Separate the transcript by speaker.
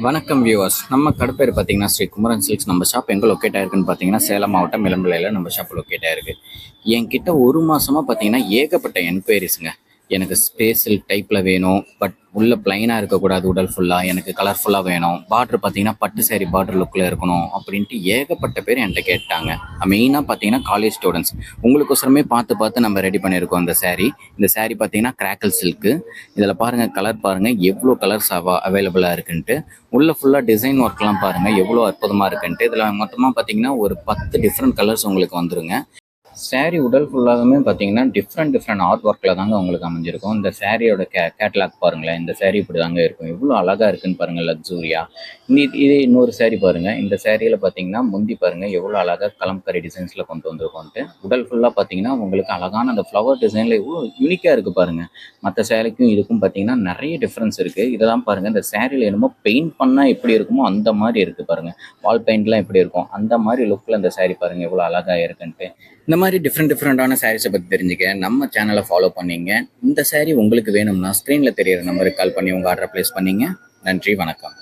Speaker 1: வணக்கம் வியூவர்ஸ். நம்ம கடை பேர் பார்த்தீங்கன்னா ஸ்ரீ குமரன் சில்க்ஸ். நம்ம ஷாப் எங்கே லொக்கேட் ஆயிருக்குன்னு பார்த்தீங்கன்னா சேலம் மாவட்டம் இளம்பிள்ளையில் நம்ம ஷாப் லொக்கேட் ஆயிருக்கு. என்கிட்ட ஒரு மாதமாக பார்த்தீங்கன்னா ஏகப்பட்ட என்கொயரிஸுங்க. எனக்கு ஸ்பேஸில் டைப்பில் வேணும், பட் உள்ள பிளைனாக இருக்கக்கூடாது, உடல் ஃபுல்லாக எனக்கு கலர்ஃபுல்லாக வேணும், பார்டர் பார்த்தீங்கன்னா பட்டு சேரீ பார்டர் லுக்கில் இருக்கணும் அப்படின்ட்டு ஏகப்பட்ட பேர் என்கிட்ட கேட்டாங்க. மெயினாக பார்த்தீங்கன்னா காலேஜ் ஸ்டூடெண்ட்ஸ் உங்களுக்கோசரமே பார்த்து நம்ம ரெடி பண்ணியிருக்கோம். இந்த சேரீ பார்த்தீங்கன்னா கிராக்கல் சில்க்கு. இதில் பாருங்கள், கலர் பாருங்கள் எவ்வளோ கலர்ஸ் அவைலபிளாக இருக்குன்ட்டு. உள்ள ஃபுல்லாக டிசைன் ஒர்க்லாம் பாருங்கள் எவ்வளோ அற்புதமாக இருக்குன்ட்டு. இதில் மொத்தமாக பார்த்தீங்கன்னா ஒரு 10 டிஃப்ரெண்ட் கலர்ஸ் உங்களுக்கு வந்துருங்க. சேரீ உடல் ஃபுல்லாகவுமே பார்த்தீங்கன்னா டிஃப்ரெண்ட் ஆர்ட் ஒர்க்கில் தாங்க உங்களுக்கு அமைஞ்சிருக்கும். இந்த சேரீயோட கேட்லாக் பாருங்களேன். இந்த சேரீ இப்படி தாங்க இருக்கும். எவ்வளோ அழகாக இருக்குன்னு பாருங்கள், லக்ஸூரியா. இதே இன்னொரு சேரீ பாருங்கள். இந்த சேரீயில் பார்த்தீங்கன்னா முந்தி பாருங்கள் எவ்வளோ அழகாக கலம்கரி டிசைன்ஸில் கொண்டு வந்திருக்கோன்ட்டு. உடல் ஃபுல்லாக பார்த்தீங்கன்னா உங்களுக்கு அழகான அந்த ஃப்ளவர் டிசைனில் எவ்வளோ யூனிக்காக இருக்குது பாருங்கள். மற்ற சேரீக்கும் இதுக்கும் பார்த்தீங்கன்னா நிறைய டிஃப்ரென்ஸ் இருக்குது. இதெல்லாம் பாருங்கள், இந்த சேரீயில் என்னமோ பெயிண்ட் பண்ணால் எப்படி இருக்குமோ அந்த மாதிரி இருக்குது பாருங்கள். வால் பெயிண்ட்லாம் எப்படி இருக்கும் அந்த மாதிரி லுக்கில் இந்த சேரீ பாருங்கள் எவ்வளோ அழகாக இருக்குன்ட்டு. இந்த மாதிரி டிஃப்ரெண்டான சாரீஸை பற்றி தெரிஞ்சுக்க நம்ம சேனலை ஃபாலோ பண்ணிங்க. இந்த சாரீ உங்களுக்கு வேணும்னா ஸ்க்ரீனில் தெரியிற நம்பருக்கு கால் பண்ணி உங்கள் ஆர்டரை ப்ளேஸ் பண்ணிங்க. நன்றி, வணக்கம்.